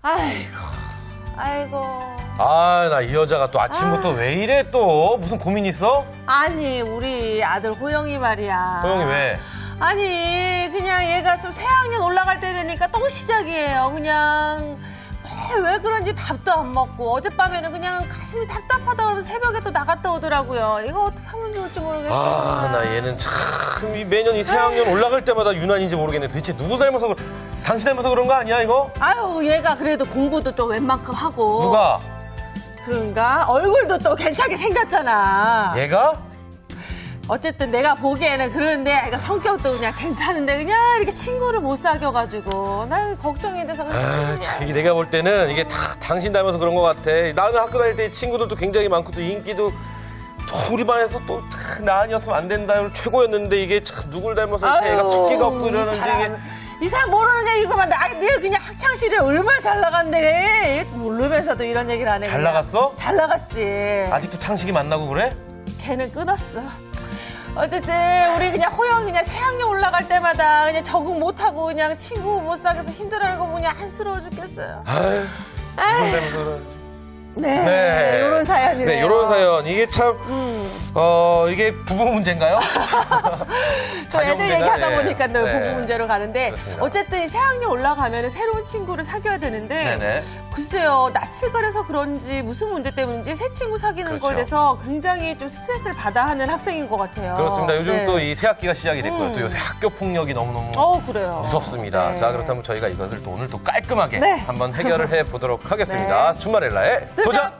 아이고, 아이고. 아, 나 이 여자가 또 아침부터 왜 이래 또? 무슨 고민 있어? 아니, 우리 아들 호영이 말이야. 호영이 왜? 아니, 그냥 얘가 좀 새학년 올라갈 때 되니까 또 시작이에요. 그냥 왜 그런지 밥도 안 먹고 어젯밤에는 그냥 가슴이 답답하다 그러면 새벽에 또 나갔다 오더라고요. 이거 어떻게 하면 좋을지 모르겠어요. 아, 나 얘는 참 매년 이 새학년 올라갈 때마다 유난인지 모르겠네. 도대체 누구 닮아서 당신 닮아서 그런 거 아니야 이거? 아유, 얘가 그래도 공부도 또 웬만큼 하고. 누가? 그런가? 얼굴도 또 괜찮게 생겼잖아. 얘가? 어쨌든 내가 보기에는 그런데 애가 성격도 그냥 괜찮은데 그냥 이렇게 친구를 못 사귀어가지고 나 걱정이 돼서 그냥. 아, 참, 이게 내가 볼 때는 이게 다 당신 닮아서 그런 것 같아. 나는 학교 다닐 때 친구들도 굉장히 많고 또 인기도 또 우리 반에서 또 나 아니었으면 안 된다 최고였는데 이게 참 누굴 닮아서 이렇게 애가 숫기가 없고 이러는지 이게. 이 사람 모르는 얘기구만. 내가 그냥 학창시절에 얼마나 잘 나간대. 모르면서도 이런 얘기를 안 해. 잘 그냥. 나갔어? 잘 나갔지. 아직도 창식이 만나고 그래? 걔는 끊었어. 어쨌든 우리 그냥 호영 그냥 새학년 올라갈 때마다 그냥 적응 못하고 그냥 친구 못 사귀어서 힘들어하는 거 보니 안쓰러워 죽겠어요. 아유, 아유. 누굴 닮아서 그래. 네, 이런 사연이네요. 네, 이런 사연. 이게 참, 이게 부부 문제인가요? 저 자녀 애들 문제인가? 얘기하다 네. 보니까 늘 네. 부부 문제로 가는데 그렇습니다. 어쨌든 새학년 올라가면 새로운 친구를 사귀어야 되는데 네네. 글쎄요, 낯을 가려서 그런지 무슨 문제 때문인지 새 친구 사귀는 그렇죠. 거에 대해서 굉장히 좀 스트레스를 받아 하는 학생인 것 같아요. 그렇습니다. 요즘 네. 또 이 새학기가 시작이 됐고요. 또 요새 학교 폭력이 너무너무 그래요. 무섭습니다. 네. 자, 그렇다면 저희가 이것을 또 오늘 또 깔끔하게 네. 한번 해결을 해 보도록 하겠습니다. 네. 주말엘라의 도전!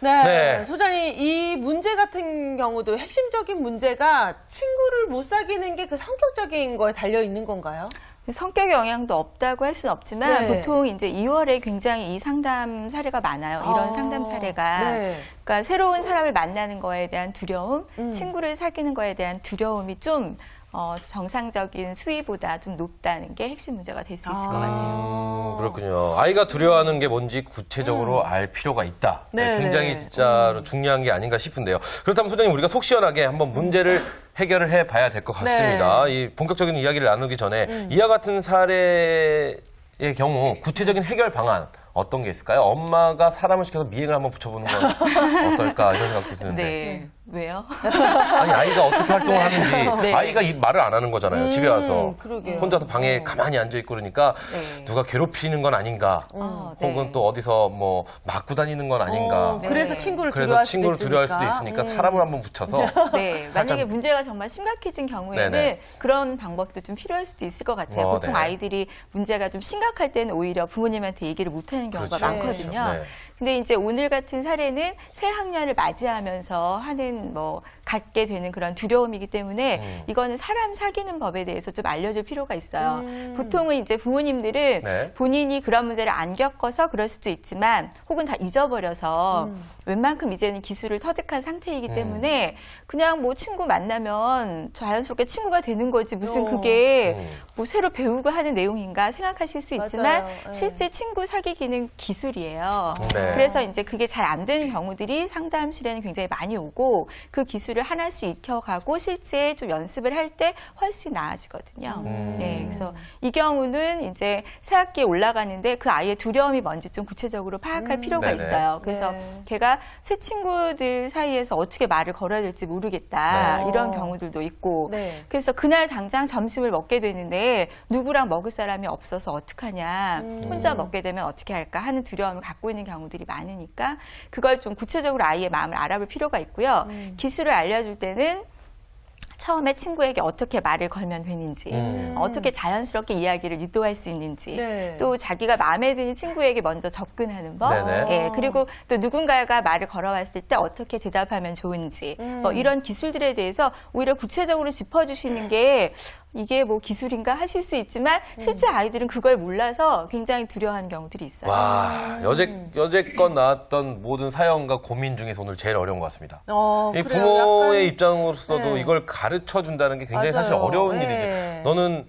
네. 네. 소장님, 이 문제 같은 경우도 핵심적인 문제가 친구를 못 사귀는 게 그 성격적인 거에 달려 있는 건가요? 성격 영향도 없다고 할 수는 없지만 네. 보통 이제 2월에 굉장히 이 상담 사례가 많아요. 이런 상담 사례가. 네. 그러니까 새로운 사람을 만나는 거에 대한 두려움, 음. 친구를 사귀는 거에 대한 두려움이 좀 정상적인 수위보다 좀 높다는 게 핵심 문제가 될 수 있을 것 같아요. 그렇군요. 아이가 두려워하는 게 뭔지 구체적으로 알 필요가 있다. 네, 굉장히 네. 진짜로 중요한 게 아닌가 싶은데요. 그렇다면 소장님 우리가 속 시원하게 한번 문제를 해결을 해봐야 될 것 같습니다. 이 본격적인 이야기를 나누기 전에 이와 같은 사례의 경우 구체적인 해결 방안 어떤 게 있을까요? 엄마가 사람을 시켜서 미행을 한번 붙여보는 건 어떨까 이런 생각도 드는데. 네. 왜요? 아니 아이가 어떻게 활동을 하는지 네. 아이가 이 말을 안 하는 거잖아요. 집에 와서 그러게요. 혼자서 방에 가만히 앉아 있고 그러니까 네. 누가 괴롭히는 건 아닌가, 네. 혹은 또 어디서 뭐 맞고 다니는 건 아닌가. 네. 그래서 친구를 그래서 두려워할 친구를 수도 두려워할 있으니까. 수도 있으니까 사람을 한번 붙여서 네, 만약에 문제가 정말 심각해진 경우에는 네네. 그런 방법도 좀 필요할 수도 있을 것 같아요. 보통 네. 아이들이 문제가 좀 심각할 때는 오히려 부모님한테 얘기를 못하는 경우가 그렇죠. 많거든요. 네. 근데 이제 오늘 같은 사례는 새 학년을 맞이하면서 하는 갖게 되는 그런 두려움이기 때문에 이거는 사람 사귀는 법에 대해서 좀 알려줄 필요가 있어요. 보통은 이제 부모님들은 네. 본인이 그런 문제를 안 겪어서 그럴 수도 있지만 혹은 다 잊어버려서 웬만큼 이제는 기술을 터득한 상태이기 때문에 그냥 뭐 친구 만나면 자연스럽게 친구가 되는 거지 무슨 그게 뭐 새로 배우고 하는 내용인가 생각하실 수 있지만 맞아요. 네. 실제 친구 사귀기는 기술이에요. 네. 그래서 이제 그게 잘 안 되는 경우들이 상담실에는 굉장히 많이 오고 그 기술을 하나씩 익혀가고 실제 좀 연습을 할 때 훨씬 나아지거든요. 네, 그래서 이 경우는 이제 새 학기에 올라가는데 그 아이의 두려움이 뭔지 좀 구체적으로 파악할 필요가 네네. 있어요. 그래서 네. 걔가 새 친구들 사이에서 어떻게 말을 걸어야 될지 모르겠다 네. 이런 경우들도 있고 네. 그래서 그날 당장 점심을 먹게 되는데 누구랑 먹을 사람이 없어서 어떡하냐 혼자 먹게 되면 어떻게 할까 하는 두려움을 갖고 있는 경우들이 많으니까 그걸 좀 구체적으로 아이의 마음을 알아볼 필요가 있고요. 기술을 알려줄 때는 처음에 친구에게 어떻게 말을 걸면 되는지, 어떻게 자연스럽게 이야기를 유도할 수 있는지, 네. 또 자기가 마음에 드는 친구에게 먼저 접근하는 법, 네네. 예, 그리고 또 누군가가 말을 걸어왔을 때 어떻게 대답하면 좋은지, 뭐 이런 기술들에 대해서 오히려 구체적으로 짚어주시는 게 이게 뭐 기술인가 하실 수 있지만 실제 아이들은 그걸 몰라서 굉장히 두려워하는 경우들이 있어요. 와 여제껏 나왔던 모든 사연과 고민 중에서 오늘 제일 어려운 것 같습니다. 이 그래요. 부모의 약간- 입장으로서도 네. 이걸 가르쳐 준다는 게 굉장히 맞아요. 사실 어려운 네. 일이지. 너는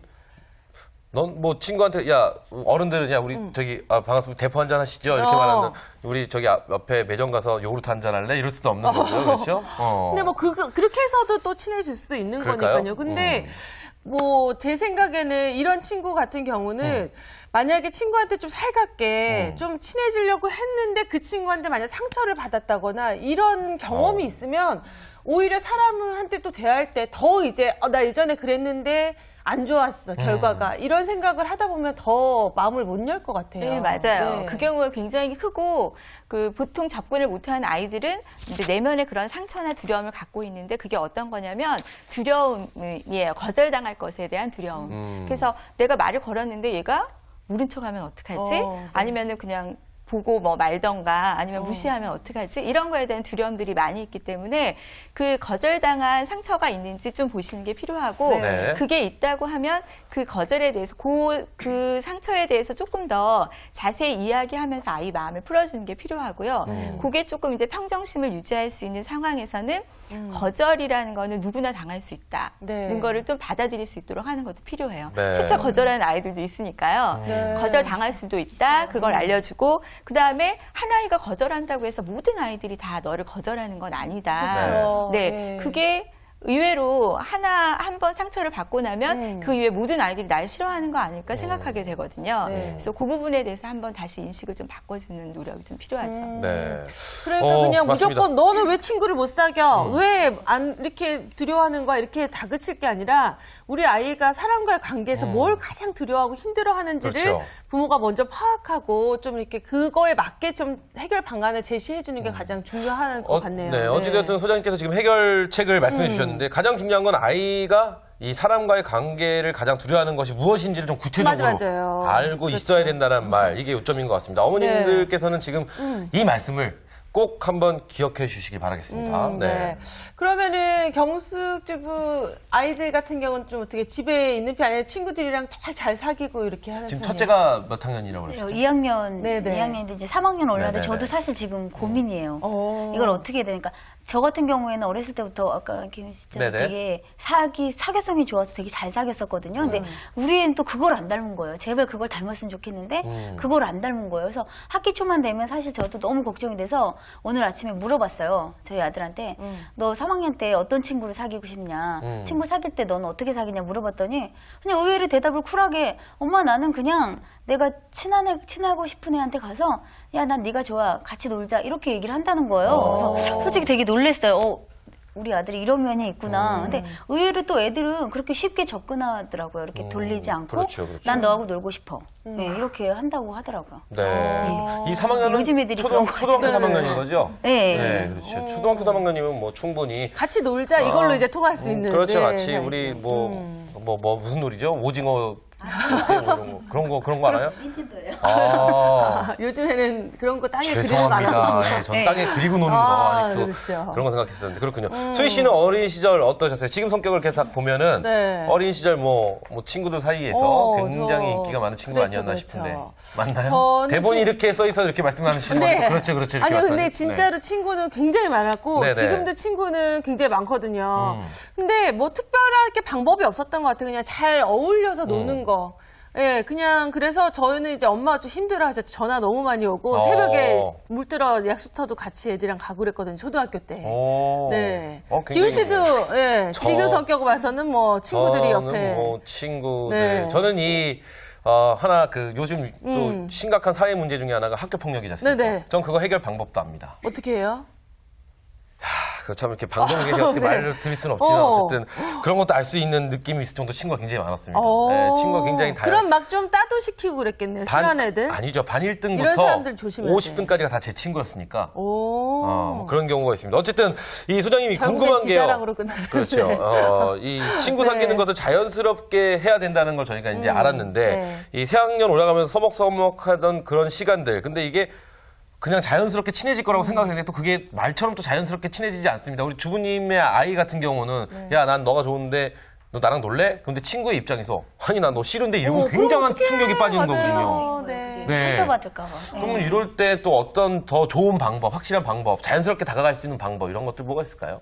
넌 뭐 친구한테 야 어른들은 야 우리 저기 반갑습니다 대포 한잔 하시죠 이렇게 말하는 우리 저기 옆에 매점 가서 요구르트 한잔 할래 이럴 수도 없는 거죠 그렇죠? 근데 뭐 그렇게 해서도 또 친해질 수도 있는 그럴까요? 거니까요. 근데 뭐 제 생각에는 이런 친구 같은 경우는 만약에 친구한테 좀 살갑게 좀 친해지려고 했는데 그 친구한테 만약 상처를 받았다거나 이런 경험이 있으면 오히려 사람한테 또 대할 때 더 이제 나 예전에 그랬는데 안 좋았어 결과가 이런 생각을 하다 보면 더 마음을 못 열 것 같아요. 네, 맞아요. 네. 그 경우가 굉장히 크고 그 보통 접근을 못하는 아이들은 이제 내면에 그런 상처나 두려움을 갖고 있는데 그게 어떤 거냐면 두려움이에요. 거절당할 것에 대한 두려움. 그래서 내가 말을 걸었는데 얘가 모른 척하면 어떡하지? 네. 아니면은 그냥 보고 뭐 말던가 아니면 무시하면 어떡하지? 이런 거에 대한 두려움들이 많이 있기 때문에 그 거절당한 상처가 있는지 좀 보시는 게 필요하고 네. 그게 있다고 하면 그 거절에 대해서 그 상처에 대해서 조금 더 자세히 이야기하면서 아이 마음을 풀어주는 게 필요하고요. 그게 조금 이제 평정심을 유지할 수 있는 상황에서는 거절이라는 거는 누구나 당할 수 있다는 네. 거를 좀 받아들일 수 있도록 하는 것도 필요해요. 네. 실제 거절하는 아이들도 있으니까요. 네. 거절 당할 수도 있다. 그걸 알려주고 그 다음에 한 아이가 거절한다고 해서 모든 아이들이 다 너를 거절하는 건 아니다. 그렇죠. 네, 네. 그게 의외로 한 번 상처를 받고 나면 그 이후에 모든 아이들이 날 싫어하는 거 아닐까 생각하게 되거든요. 네. 그래서 그 부분에 대해서 한번 다시 인식을 좀 바꿔주는 노력이 좀 필요하죠. 네. 그러니까 그냥 맞습니다. 무조건 너는 왜 친구를 못 사겨? 왜 안 이렇게 두려워하는 거야? 이렇게 다그칠 게 아니라 우리 아이가 사람과의 관계에서 뭘 가장 두려워하고 힘들어하는지를 그렇죠. 부모가 먼저 파악하고 좀 이렇게 그거에 맞게 좀 해결 방안을 제시해 주는 게 가장 중요한 것 같네요. 네, 어찌되었든 소장님께서 지금 해결책을 말씀해 주셨는데 가장 중요한 건 아이가 이 사람과의 관계를 가장 두려워하는 것이 무엇인지를 좀 구체적으로 맞아요. 알고 그렇죠. 있어야 된다는 말, 이게 요점인 것 같습니다. 어머님들께서는 지금 이 말씀을 꼭 한번 기억해 주시길 바라겠습니다. 네. 그러면은 경숙주부 아이들 같은 경우는 좀 어떻게 집에 있는 편 아니라 친구들이랑 잘 사귀고 이렇게 하는 지금 편이에요? 첫째가 몇 학년이라고 그러셨죠? 2학년, 네네. 2학년인데 이제 3학년 올라는데 네네네. 저도 사실 지금 고민이에요. 어. 이걸 어떻게 해야 되니까. 저 같은 경우에는 어렸을 때부터 아까 김 씨처럼 네네. 되게 사교성이 좋아서 되게 잘 사귀었었거든요. 근데 우리 애는 또 그걸 안 닮은 거예요. 제발 그걸 닮았으면 좋겠는데 그걸 안 닮은 거예요. 그래서 학기 초만 되면 사실 저도 너무 걱정이 돼서 오늘 아침에 물어봤어요. 저희 아들한테 너 3학년 때 어떤 친구를 사귀고 싶냐. 친구 사귈 때 너는 어떻게 사귀냐 물어봤더니 그냥 의외로 대답을 쿨하게 엄마 나는 그냥 내가 친하고 싶은 애한테 가서 야, 난 네가 좋아. 같이 놀자. 이렇게 얘기를 한다는 거예요. 그래서 솔직히 되게 놀랬어요. 우리 아들이 이런 면이 있구나. 근데 의외로 또 애들은 그렇게 쉽게 접근하더라고요. 이렇게 돌리지 않고 그렇죠, 그렇죠. 난 너하고 놀고 싶어. 네, 이렇게 한다고 하더라고요. 네. 이 3학년은 요즘 애들이 그런 것 초등학교 같아요. 3학년인 거죠? 네. 네, 그렇죠. 초등학교 3학년이면 뭐 충분히 같이 놀자 이걸로 이제 통할 수 있는. 그렇죠, 네, 같이 네. 우리 무슨 놀이죠? 오징어 그런 거 알아요? 닌텐도예요. 아, 요즘에는 그런 거 땅에 그리는 거 안 죄송합니다. 하고. 네, 전 네. 땅에 그리고 노는 거 아, 아직도 그렇죠. 그런 거 생각했었는데 그렇군요. 수희 씨는 어린 시절 어떠셨어요? 지금 성격을 이렇게 딱 보면은 네. 어린 시절 뭐 친구들 사이에서 굉장히 저 인기가 많은 친구 그렇죠, 아니었나 그렇죠. 싶은데 맞나요? 저는 대본이 진- 이렇게 써 있어 이렇게 말씀하시는 거 그렇죠, 그렇죠. 이렇게 아니요, 근데 말씀하시죠. 진짜로 친구는 굉장히 많았고 네네. 지금도 친구는 굉장히 많거든요. 근데 뭐 특별하게 방법이 없었던 것 같아요. 그냥 잘 어울려서 노는 거. 예, 그냥 그래서 저희는 이제 엄마가 좀 힘들어하셨죠. 전화 너무 많이 오고 새벽에 물들어 약수터도 같이 애들이랑 가고 그랬거든요. 초등학교 때. 오. 네. 굉장히 기훈 씨도 예, 저- 지금 성격을 봐서는 뭐 친구들이 저는 옆에. 뭐 친구들. 네. 저는 하나 요즘 또 심각한 사회 문제 중에 하나가 학교 폭력이지 않습니까? 네네. 전 그거 해결 방법도 압니다. 어떻게 해요? 참 이렇게 방송에 어떻게 네. 말을 드릴 수는 없지만 어쨌든 그런 것도 알 수 있는 느낌이 있을 정도 친구가 굉장히 많았습니다. 네, 친구가 굉장히 그럼 막 좀 따도시키고 그랬겠네요. 싫어하는 애들. 아니죠. 반 이런 1등부터 사람들 조심해야 50등까지가 다 제 친구였으니까. 오. 뭐 그런 경우가 있습니다. 어쨌든 이 소장님이 결국엔 궁금한 게요. 지자랑으로 끝나는. 그렇죠. 이 친구 네. 사귀는 것을 자연스럽게 해야 된다는 걸 저희가 이제 알았는데 네. 이 새학년 올라가면서 서먹서먹하던 그런 시간들. 근데 이게 그냥 자연스럽게 친해질 거라고 생각했는데 또 그게 말처럼 또 자연스럽게 친해지지 않습니다. 우리 주부님의 아이 같은 경우는 야, 난 너가 좋은데 너 나랑 놀래? 근데 친구의 입장에서 아니 나 너 싫은데 이러면 굉장한 충격이 빠지는 거거든요. 네. 네. 상처받을까봐. 그러면 이럴 때 또 어떤 더 좋은 방법, 확실한 방법, 자연스럽게 다가갈 수 있는 방법 이런 것들 뭐가 있을까요?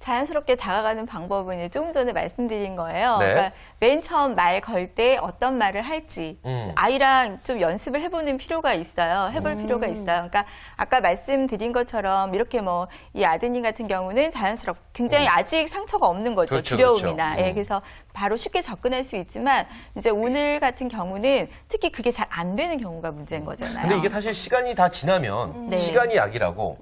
자연스럽게 다가가는 방법은 이제 조금 전에 말씀드린 거예요. 네. 그러니까 맨 처음 말 걸 때 어떤 말을 할지 아이랑 좀 연습을 해보는 필요가 있어요. 해볼 필요가 있어요. 그러니까 아까 말씀드린 것처럼 이렇게 뭐 이 아드님 같은 경우는 자연스럽게 굉장히 아직 상처가 없는 거죠. 그렇죠, 두려움이나. 그렇죠. 예, 그래서 바로 쉽게 접근할 수 있지만 이제 오늘 같은 경우는 특히 그게 잘 안 되는 경우가 문제인 거잖아요. 근데 이게 사실 시간이 다 지나면 네. 시간이 약이라고.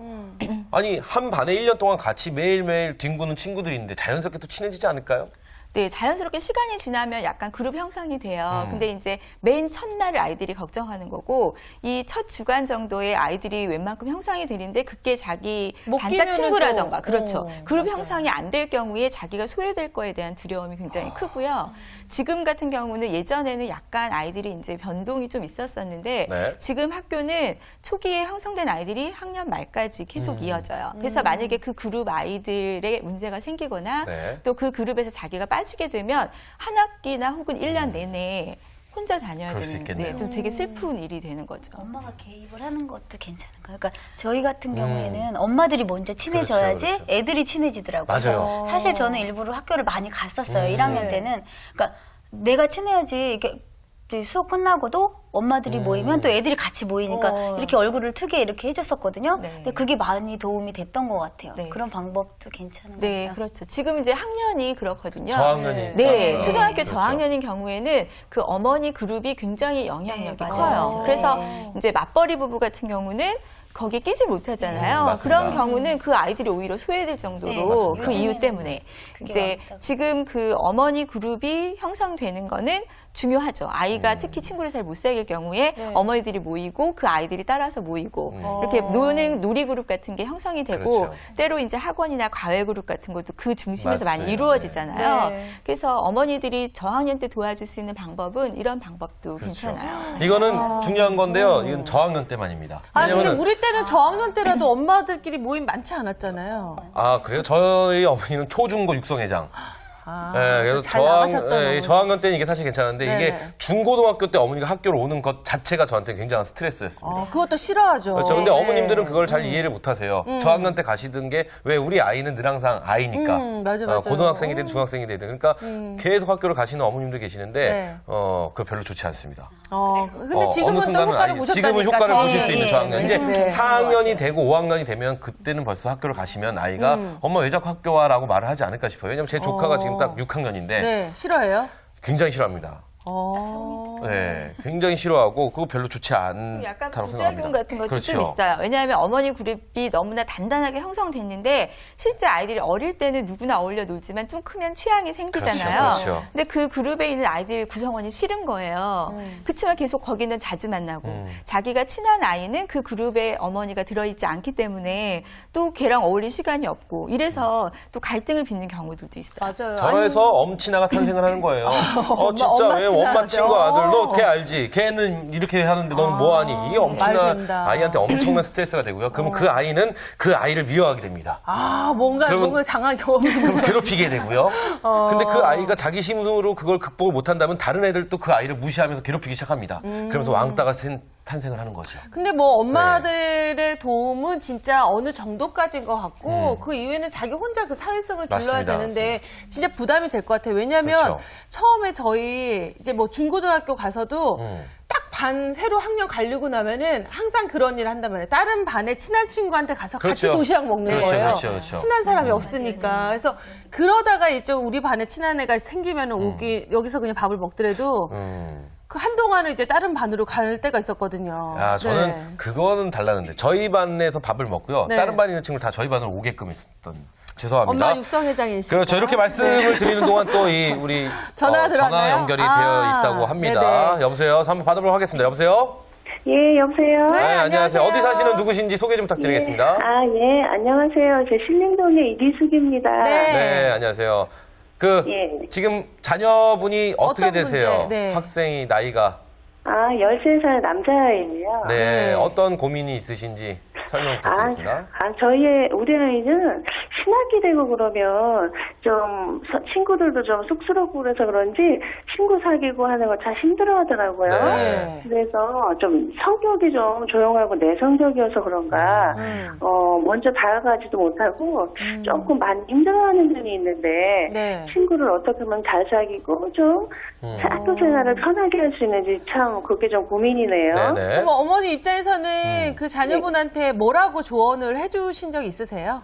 아니 한 반에 1년 동안 같이 매일매일 뒹구는 친구들이 있는데 자연스럽게 또 친해지지 않을까요? 네, 자연스럽게 시간이 지나면 약간 그룹 형성이 돼요. 근데 이제 맨 첫날을 아이들이 걱정하는 거고, 이 첫 주간 정도에 아이들이 웬만큼 형성이 되는데, 그게 자기 못 반짝 끼면은 친구라던가, 또, 그렇죠. 그룹 맞아요. 형성이 안 될 경우에 자기가 소외될 거에 대한 두려움이 굉장히 크고요. 지금 같은 경우는 예전에는 약간 아이들이 이제 변동이 좀 있었었는데, 네. 지금 학교는 초기에 형성된 아이들이 학년 말까지 계속 이어져요. 그래서 만약에 그 그룹 아이들의 문제가 생기거나, 네. 또 그 그룹에서 자기가 빠지게 되면 한 학기나 혹은 1년 내내 혼자 다녀야 그럴 수 되는 있겠네요. 좀 되게 슬픈 일이 되는 거죠. 엄마가 개입을 하는 것도 괜찮은 거예요. 그러니까 저희 같은 경우에는 엄마들이 먼저 친해져야지 그렇죠, 그렇죠. 애들이 친해지더라고요. 맞아요. 그래서 사실 저는 일부러 학교를 많이 갔었어요. 1학년 네. 때는. 그러니까 내가 친해야지 이게 수업 끝나고도 엄마들이 모이면 또 애들이 같이 모이니까 이렇게 얼굴을 트게 이렇게 해줬었거든요. 네. 근데 그게 많이 도움이 됐던 것 같아요. 네. 그런 방법도 괜찮은 것 네, 같아요. 그렇죠. 지금 이제 학년이 그렇거든요. 저학년이니까. 네, 초등학교 그렇죠. 저학년인 경우에는 그 어머니 그룹이 굉장히 영향력이 네, 커요. 맞아요. 그래서 네. 이제 맞벌이 부부 같은 경우는 거기에 끼지 못하잖아요. 맞습니다. 그런 경우는 그 아이들이 오히려 소외될 네, 정도로 맞습니다. 그 이유 요즘에는 때문에 그게 이제 맞다고. 지금 그 어머니 그룹이 형성되는 거는 중요하죠. 아이가 특히 친구를 잘 못 사귈 경우에 어머니들이 모이고 그 아이들이 따라서 모이고 이렇게 노는 놀이 그룹 같은 게 형성이 되고 그렇죠. 때로 이제 학원이나 과외 그룹 같은 것도 그 중심에서 많이 맞습니다. 이루어지잖아요. 네. 그래서 어머니들이 저학년 때 도와줄 수 있는 방법은 이런 방법도 괜찮아요. 이거는 중요한 건데요. 이건 저학년 때만입니다. 아 근데 왜냐면은 우리 때는 저학년 때라도 엄마들끼리 모임 많지 않았잖아요. 아 그래요? 저희 어머니는 초중고 육성회장. 아, 네, 그래서 잘 나가셨던 어머니. 저학년 때는 이게 사실 괜찮은데 이게 네네. 중고등학교 때 어머니가 학교로 오는 것 자체가 저한테 굉장한 스트레스였습니다. 그것도 싫어하죠. 그렇죠. 근데 네. 어머님들은 그걸 잘 이해를 못 하세요. 저학년 때 가시던 게 왜 우리 아이는 늘 항상 아이니까. 맞아, 맞아. 고등학생이 되든 중학생이 되든. 그러니까 계속 학교를 가시는 어머님들 계시는데, 네. 그거 별로 좋지 않습니다. 근데 어느 지금은 또 순간은 효과를 보셨다니까. 지금은 효과를 보실 수 있는 저학년. 이제 네. 4학년이 되고 5학년이 되면 그때는 벌써 학교를 가시면 아이가 엄마 왜 자꾸 학교 와라고 말을 하지 않을까 싶어요. 왜냐면 제 조카가 지금 딱 6학년인데 네, 싫어해요? 굉장히 싫어합니다. 네, 굉장히 싫어하고 그거 별로 좋지 약간 않다고 부작용 생각합니다. 같은 것도 그렇죠. 좀 있어요. 왜냐하면 어머니 그룹이 너무나 단단하게 형성됐는데 실제 아이들이 어릴 때는 누구나 어울려 놀지만 좀 크면 취향이 생기잖아요. 그렇죠, 그렇죠. 근데 그 그룹에 있는 아이들 구성원이 싫은 거예요. 그렇지만 계속 거기는 자주 만나고 자기가 친한 아이는 그 그룹에 어머니가 들어있지 않기 때문에 또 걔랑 어울릴 시간이 없고 이래서 또 갈등을 빚는 경우들도 있어요. 맞아요. 저에서 엄친아가 탄생을 하는 거예요. 진짜 엄마 왜 친아 엄마 하죠. 친구 아들 너 걔 알지? 걔는 이렇게 하는데 넌 뭐하니? 이게 말 엄친아 된다. 아이한테 엄청난 스트레스가 되고요. 그러면 그 아이는 그 아이를 미워하게 됩니다. 뭔가 그러면- 당한 경험이 그럼 괴롭히게 되고요. 근데 그 아이가 자기 힘으로 그걸 극복을 못한다면 다른 애들도 그 아이를 무시하면서 괴롭히기 시작합니다. 그러면서 왕따가 탄생을 하는 거죠. 근데 뭐 엄마들의 도움은 진짜 어느 정도까지인 것 같고 그 이후에는 자기 혼자 그 사회성을 길러야 맞습니다, 되는데 진짜 부담이 될 것 같아요. 왜냐하면 그렇죠. 처음에 저희 이제 뭐 중고등학교 가서도 딱 반 새로 학년 가려고 나면은 항상 그런 일을 한단 말이에요. 다른 반에 친한 친구한테 가서 같이 그렇죠. 도시락 먹는 그렇죠, 거예요. 그렇죠, 그렇죠. 친한 사람이 없으니까. 그래서 그러다가 이제 우리 반에 친한 애가 생기면은 여기서 그냥 밥을 먹더라도 그 한동안은 이제 다른 반으로 갈 때가 있었거든요. 야, 저는 네. 그거는 달랐는데 저희 반에서 밥을 먹고요. 네. 다른 반에 있는 친구를 다 저희 반으로 오게끔 했었던. 죄송합니다. 엄마 육성회장이시죠. 그렇죠. 이렇게 말씀을 드리는 동안 또 우리 전화 들어왔나요? 연결이 아, 되어 있다고 합니다. 네네. 여보세요. 한번 받아보도록 하겠습니다. 여보세요. 예, 여보세요? 네, 안녕하세요. 어디 사시는 누구신지 소개 좀 부탁드리겠습니다. 예, 안녕하세요. 제 신림동의 이리숙입니다. 네. 네, 안녕하세요. 예. 지금 자녀분이 어떻게 어떤 되세요? 문제? 네. 학생이 나이가 13살 남자아이고요. 네, 어떤 고민이 있으신지 설명 부탁드리겠습니다. 우리 아이는 신학이 되고 그러면 좀 친구들도 좀 쑥스럽고 그래서 그런지 친구 사귀고 하는 거 참 힘들어 하더라고요. 네. 그래서 좀 성격이 좀 조용하고 내성적이어서 그런가, 먼저 다가가지도 못하고 조금 많이 힘들어하는 점이 있는데 네. 친구를 어떻게 하면 잘 사귀고 좀 학교 생활을 편하게 할 수 있는지 참 그게 좀 고민이네요. 네네. 그럼 어머니 입장에서는 그 자녀분한테 뭐라고 조언을 해주신 적 있으세요?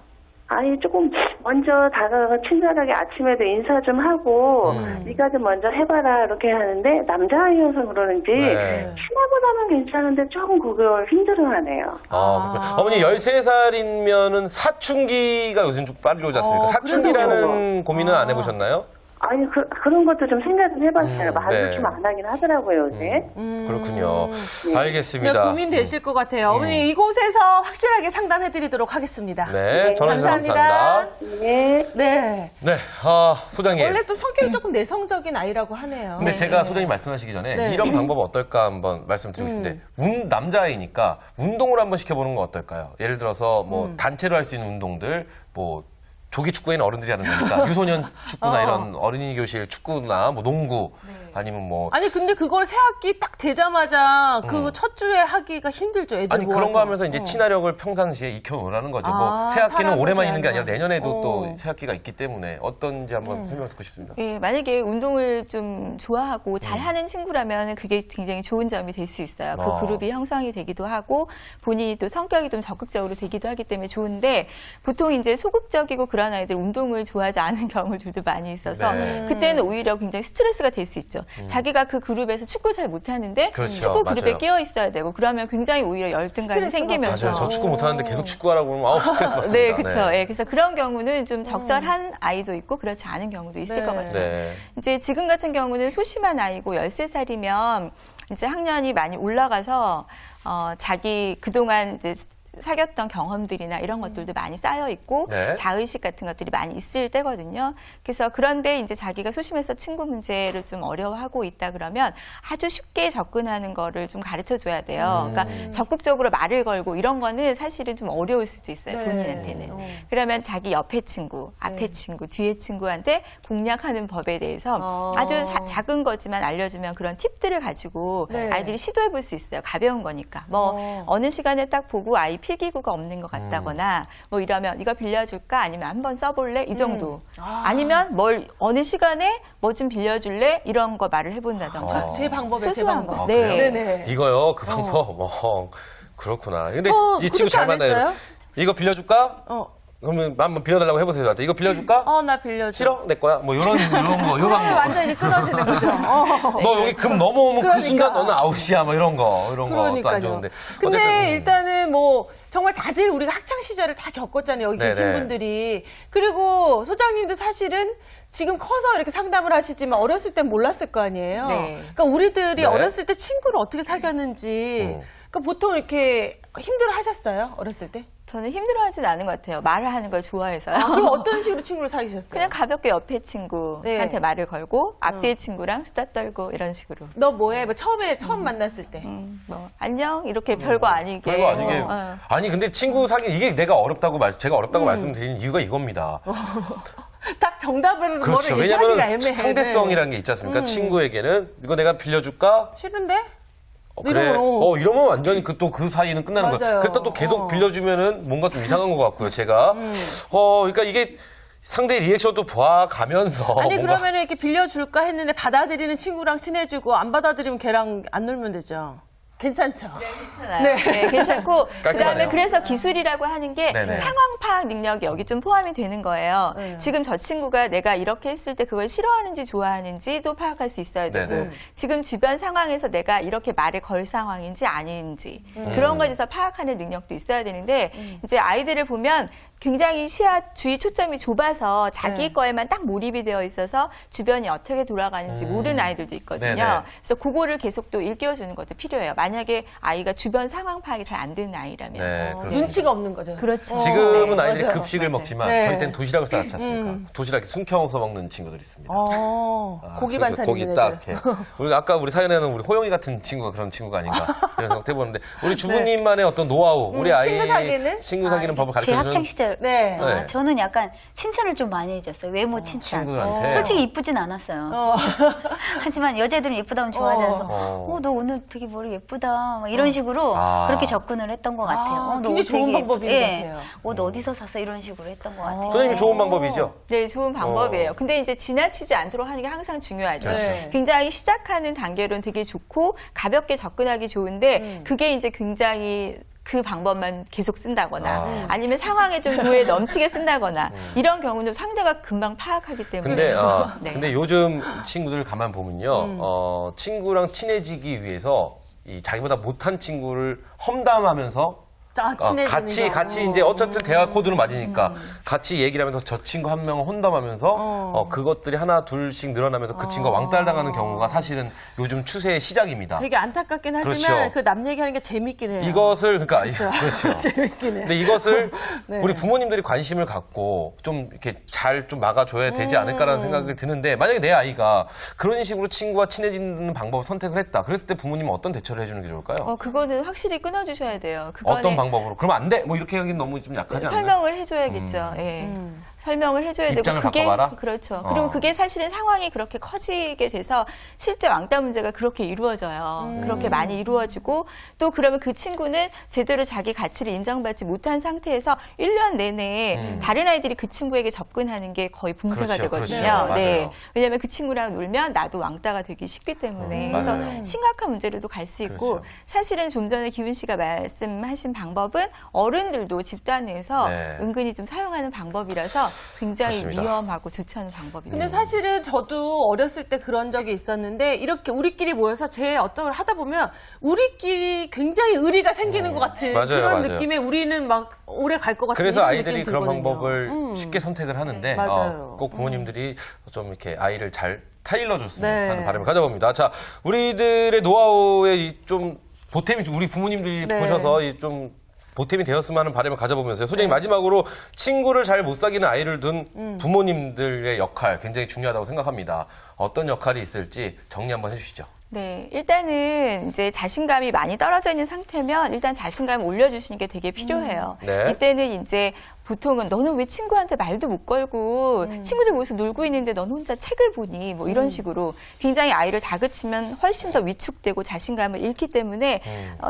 아니 조금 먼저 다가가 친절하게 아침에도 인사 좀 하고 네가 좀 먼저 해봐라 이렇게 하는데 남자아이여서 그러는지 네. 친하보다는 괜찮은데 조금 그걸 힘들어하네요. 그렇구나. 어머니 13살이면은 사춘기가 요즘 좀 빨리 오지 않습니까? 사춘기라는 고민은 안 해보셨나요? 아니 그런 것도 좀 생각은 해봤어요. 말을 네. 좀 안 하긴 하더라고요 요새. 그렇군요. 네, 알겠습니다. 고민되실 것 같아요. 어머니 이곳에서 확실하게 상담해드리도록 하겠습니다. 네, 전화주셔서 감사합니다. 네. 네. 네, 소장님. 원래 또 성격이 조금 내성적인 아이라고 하네요. 근데 제가 소장님 말씀하시기 전에 네. 이런 방법은 어떨까 한번 말씀드리고 싶은데 남자아이니까 운동을 한번 시켜보는 건 어떨까요? 예를 들어서 뭐 단체로 할 수 있는 운동들 뭐 조기 축구에는 어른들이 하는 거니까 유소년 축구나 이런 어린이 교실 축구나 뭐 농구 아니면 뭐 아니 근데 그걸 새 학기 딱 되자마자 그 첫 주에 하기가 힘들죠. 애들 아니 그런 모아서. 거 하면서 이제 친화력을 평상시에 익혀놓으라는 거죠. 아, 뭐 새 학기는 사람을 올해만 있는 게 아니라 대하는 내년에도 거. 또 새 학기가 있기 때문에 어떤지 한번 설명 듣고 싶습니다. 예, 만약에 운동을 좀 좋아하고 잘하는 친구라면 그게 굉장히 좋은 점이 될 수 있어요. 아. 그 그룹이 형성이 되기도 하고 본인이 또 성격이 좀 적극적으로 되기도 하기 때문에 좋은데 보통 이제 소극적이고 그런 아이들 운동을 좋아하지 않은 경우들도 많이 있어서 네. 그때는 오히려 굉장히 스트레스가 될 수 있죠. 자기가 그 그룹에서 축구 잘 못하는데 그렇죠. 축구 그룹에 맞아요. 끼어 있어야 되고 그러면 굉장히 오히려 열등감이 스트레스가 생기면서 맞아요. 저 축구 못하는데 계속 축구하라고 그러면 아우 스트레스 받습니다. 네, 그렇죠. 예, 그래서 그런 경우는 좀 적절한 아이도 있고 그렇지 않은 경우도 있을 네. 것 같아요. 네. 이제 지금 같은 경우는 소심한 아이고 13살이면 이제 학년이 많이 올라가서 자기 그동안 이제 사귀었던 경험들이나 이런 것들도 많이 쌓여 있고 네. 자의식 같은 것들이 많이 있을 때거든요. 그래서 그런데 이제 자기가 소심해서 친구 문제를 좀 어려워하고 있다 그러면 아주 쉽게 접근하는 거를 좀 가르쳐 줘야 돼요. 그러니까 적극적으로 말을 걸고 이런 거는 사실은 좀 어려울 수도 있어요. 네. 본인한테는. 그러면 자기 옆에 친구, 앞에 친구, 뒤에 친구한테 공략하는 법에 대해서 아주 작은 거지만 알려주면 그런 팁들을 가지고 네. 아이들이 시도해 볼 수 있어요. 가벼운 거니까. 뭐 어느 시간에 딱 보고 아이 필기구가 없는 것 같다거나 뭐 이러면 이거 빌려줄까 아니면 한번 써볼래 이 정도. 아니면 뭘 어느 시간에 뭐 좀 빌려줄래 이런 거 말을 해본다던가. 제 방법에 제 소소한 방법. 거. 아, 네. 그래요? 네네. 이거요 그 방법 그렇구나. 근데 이 그렇게 친구 잘 안 만나요. 했어요? 이거 빌려줄까? 그러면 한번 빌려달라고 해보세요. 저한테. 이거 빌려줄까? 나 빌려줘. 싫어? 내 거야? 뭐 이런 거 이런 거. 완전히 끊어지는 거죠. 너 여기 금 넘어오면 그 그러니까. 순간 너는 아웃이야. 뭐 이런 거 또 안 그러니까요. 좋은데. 근데 어쨌든, 일단은 뭐 정말 다들 우리가 학창 시절을 다 겪었잖아요. 여기 계신 네네. 분들이. 그리고 소장님도 사실은 지금 커서 이렇게 상담을 하시지만 어렸을 땐 몰랐을 거 아니에요. 네. 그러니까 우리들이 네. 어렸을 때 친구를 어떻게 사귀었는지 그러니까 보통 이렇게 힘들어 하셨어요? 어렸을 때? 저는 힘들어하진 않은 것 같아요. 말을 하는 걸 좋아해서요. 그럼 어떤 식으로 친구를 사귀셨어요? 그냥 가볍게 옆에 친구한테 네. 말을 걸고 앞뒤에 친구랑 수다 떨고 이런 식으로. 너 뭐해? 뭐 처음 만났을 때. 뭐 안녕 이렇게 별거 아니게. 별거 아니게. 어. 아니 근데 친구 사귀 이게 제가 어렵다고 말씀드리는 이유가 이겁니다. 딱 정답을 그렇죠. 뭐를 얘기하기가 왜냐하면 애매해. 상대성이라는 게 있지 않습니까? 친구에게는 이거 내가 빌려줄까? 싫은데? 그래. 이러면, 이러면 완전히 그 사이는 끝나는 맞아요. 거예요. 그랬다 또 계속 빌려주면은 뭔가 좀 이상한 것 같고요, 제가. 그러니까 이게 상대의 리액션도 봐가면서. 아니 뭔가 그러면 이렇게 빌려줄까 했는데 받아들이는 친구랑 친해지고 안 받아들이면 걔랑 안 놀면 되죠. 괜찮죠? 괜찮아요. 네, 괜찮고 그다음에 깔끔하네요. 그래서 기술이라고 하는 게 네네. 상황 파악 능력이 여기 좀 포함이 되는 거예요. 네. 지금 저 친구가 내가 이렇게 했을 때 그걸 싫어하는지 좋아하는지도 파악할 수 있어야 되고 네네. 지금 주변 상황에서 내가 이렇게 말을 걸 상황인지 아닌지 그런 거에 대해서 파악하는 능력도 있어야 되는데 이제 아이들을 보면 굉장히 주의 초점이 좁아서 자기 네. 거에만 딱 몰입이 되어 있어서 주변이 어떻게 돌아가는지 모르는 아이들도 있거든요. 네네. 그래서 그거를 계속 또 일깨워주는 것도 필요해요. 만약에 아이가 주변 상황 파악이 잘 안 되는 아이라면. 네, 그렇습니다. 눈치가 없는 거죠. 그렇죠. 지금은 네. 아이들이 맞아요. 급식을 먹지만 네. 저희 때는 도시락을 싸왔지 않습니까? 도시락에 숨겨서 먹는 친구들이 있습니다. 고기 반찬 고기 있는 딱 애들. 이렇게. 우리가 아까 우리 사연에는 우리 호영이 같은 친구가 그런 친구가 아닌가 이런 생각 해보는데 우리 주부님만의 어떤 노하우, 우리 아이 친구 사귀는? 친구 사귀는 법을 제 가르쳐주는 학창 시절 진짜 네. 네. 저는 약간 칭찬을 좀 많이 해줬어요. 외모 칭찬. 친구들한테. 솔직히 이쁘진 않았어요. 하지만 여자들은 예쁘다면 좋아하잖아서 너 오늘 되게 머리 예쁘다 막 이런 식으로 아. 그렇게 접근을 했던 것 같아요. 너 굉장히 옷 좋은 되게 방법인 것 같아요. 옷 어디서 샀어 이런 식으로 했던 것 같아요. 선생님이 좋은 방법이죠? 네, 좋은 방법이에요. 근데 이제 지나치지 않도록 하는 게 항상 중요하죠. 네. 굉장히 시작하는 단계로는 되게 좋고 가볍게 접근하기 좋은데 그게 이제 굉장히 그 방법만 계속 쓴다거나 아니면 상황에 좀 도에 넘치게 쓴다거나 이런 경우는 상대가 금방 파악하기 때문에 네. 근데 요즘 친구들 가만 보면요, 친구랑 친해지기 위해서 이 자기보다 못한 친구를 험담하면서 친해지는 같이 이제 어쨌든 대화 코드는 맞으니까 같이 얘기를 하면서 저 친구 한 명을 혼담하면서 그것들이 하나 둘씩 늘어나면서 그 친구가 왕따당하는 경우가 사실은 요즘 추세의 시작입니다. 되게 안타깝긴 하지만 그렇죠. 그 남 얘기하는 게 재밌긴 해요. 이것을 그렇죠. 재밌긴 해요. 근데 이것을 네. 우리 부모님들이 관심을 갖고 좀 이렇게 잘 좀 막아줘야 되지 않을까라는 생각이 드는데 만약에 내 아이가 그런 식으로 친구와 친해지는 방법을 선택을 했다. 그랬을 때 부모님은 어떤 대처를 해주는 게 좋을까요? 그거는 확실히 끊어주셔야 돼요. 그거는 어떤 방법으로? 그러면 안 돼? 뭐 이렇게 하기는 너무 좀 약하지 않나요? 설명을 해줘야겠죠. 예. 설명을 해줘야 되고 입장을 그게 바꿔봐라? 그렇죠. 그리고 그게 사실은 상황이 그렇게 커지게 돼서 실제 왕따 문제가 그렇게 이루어져요. 그렇게 많이 이루어지고 또 그러면 그 친구는 제대로 자기 가치를 인정받지 못한 상태에서 1년 내내 다른 아이들이 그 친구에게 접근하는 게 거의 봉쇄가 그렇죠, 되거든요. 그렇죠. 네. 맞아요. 왜냐하면 그 친구랑 놀면 나도 왕따가 되기 쉽기 때문에 그래서 맞아요. 심각한 문제로도 갈 수 있고 그렇죠. 사실은 좀 전에 기훈 씨가 말씀하신 방법은 어른들도 집단 내에서 네. 은근히 좀 사용하는 방법이라서 굉장히 맞습니다. 위험하고 좋지 않은 방법이죠. 근데 사실은 저도 어렸을 때 그런 적이 있었는데 이렇게 우리끼리 모여서 제 어떤 걸 하다 보면 우리끼리 굉장히 의리가 생기는 것 같은 맞아요, 그런 맞아요. 느낌에 우리는 막 오래 갈 것 같은 그래서 이런 아이들이 느낌이 그런 들거든요. 방법을 쉽게 선택을 하는데 맞아요. 꼭 부모님들이 좀 이렇게 아이를 잘 타일러줬으면 네. 하는 바람을 가져봅니다. 자, 우리들의 노하우에 좀 보탬이 우리 부모님들이 네. 보셔서 좀 보탬이 되었으면 하는 바람을 가져보면서요. 소장님 마지막으로 친구를 잘 못 사귀는 아이를 둔 부모님들의 역할 굉장히 중요하다고 생각합니다. 어떤 역할이 있을지 정리 한번 해주시죠. 네, 일단은 이제 자신감이 많이 떨어져 있는 상태면 일단 자신감을 올려주시는 게 되게 필요해요. 네. 이때는 이제 보통은 너는 왜 친구한테 말도 못 걸고 친구들 모여서 놀고 있는데 넌 혼자 책을 보니 뭐 이런 식으로 굉장히 아이를 다그치면 훨씬 더 위축되고 자신감을 잃기 때문에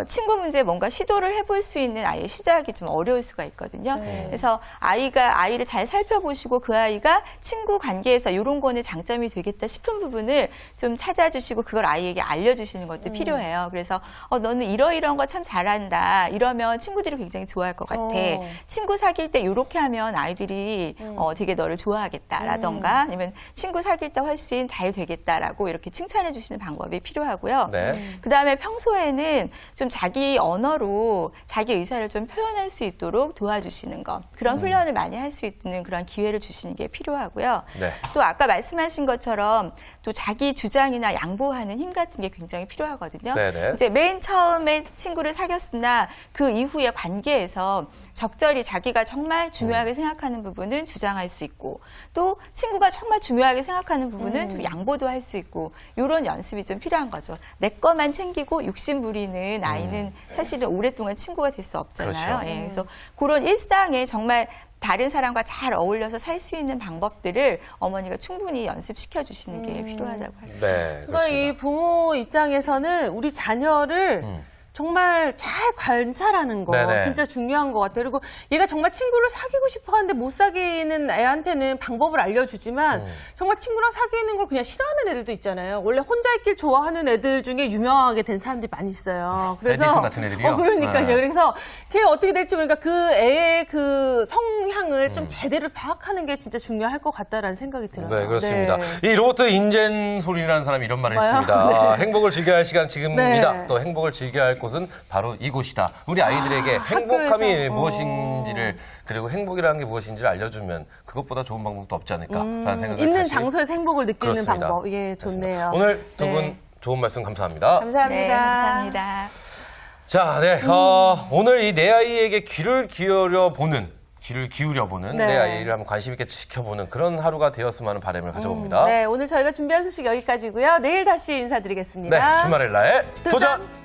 친구 문제에 뭔가 시도를 해볼 수 있는 아이의 시작이 좀 어려울 수가 있거든요. 그래서 아이를 잘 살펴보시고 그 아이가 친구 관계에서 이런 거는 장점이 되겠다 싶은 부분을 좀 찾아주시고 그걸 아이에게 알려주시는 것도 필요해요. 그래서 너는 이러이러한 거 참 잘한다. 이러면 친구들이 굉장히 좋아할 것 같아. 친구 사귈 때 이렇게 하면 아이들이 되게 너를 좋아하겠다라던가 아니면 친구 사귈 때 훨씬 잘 되겠다라고 이렇게 칭찬해 주시는 방법이 필요하고요. 네. 그다음에 평소에는 좀 자기 언어로 자기 의사를 좀 표현할 수 있도록 도와주시는 것. 그런 훈련을 많이 할 수 있는 그런 기회를 주시는 게 필요하고요. 네. 또 아까 말씀하신 것처럼 또 자기 주장이나 양보하는 힘 같은 게 굉장히 필요하거든요. 네네. 이제 맨 처음에 친구를 사귀었으나 그 이후의 관계에서 적절히 자기가 정말 중요하게 생각하는 부분은 주장할 수 있고 또 친구가 정말 중요하게 생각하는 부분은 좀 양보도 할 수 있고 이런 연습이 좀 필요한 거죠. 내 것만 챙기고 욕심 부리는 아이는 사실은 오랫동안 친구가 될 수 없잖아요. 그렇죠. 예, 그래서 그런 일상에 정말 다른 사람과 잘 어울려서 살 수 있는 방법들을 어머니가 충분히 연습시켜 주시는 게 필요하다고 하겠습니다. 네. 그러니까 이 부모 입장에서는 우리 자녀를 정말 잘 관찰하는 거 네네. 진짜 중요한 것 같아요. 그리고 얘가 정말 친구를 사귀고 싶어 하는데 못 사귀는 애한테는 방법을 알려주지만 정말 친구랑 사귀는 걸 그냥 싫어하는 애들도 있잖아요. 원래 혼자 있길 좋아하는 애들 중에 유명하게 된 사람들이 많이 있어요. 에디슨 같은 애들이요? 그러니까요. 네. 그래서 걔 어떻게 될지 모르니까 그 애의 그 성향을 좀 제대로 파악하는 게 진짜 중요할 것 같다라는 생각이 들어요. 네, 그렇습니다. 네. 이 로버트 인젠솔이라는 사람이 이런 말을 뭐요? 했습니다. 행복을 즐겨야 할 시간 지금입니다. 네. 또 행복을 즐겨야 할 곳은 바로 이곳이다. 우리 아이들에게 행복함이 학교에서. 무엇인지를 그리고 행복이라는 게 무엇인지를 알려주면 그것보다 좋은 방법도 없지 않을까라는 생각을 있는 다시 장소에서 행복을 느끼는 그렇습니다. 방법. 예, 좋네요. 오늘 두 분 네. 좋은 말씀 감사합니다. 감사합니다. 네, 감사합니다. 자, 네. 오늘 이 내 아이에게 귀를 기울여 보는 네. 내 아이를 한번 관심 있게 지켜보는 그런 하루가 되었으면 하는 바람을 가져봅니다. 네, 오늘 저희가 준비한 소식 여기까지고요. 내일 다시 인사드리겠습니다. 네, 주말의 나의 도전!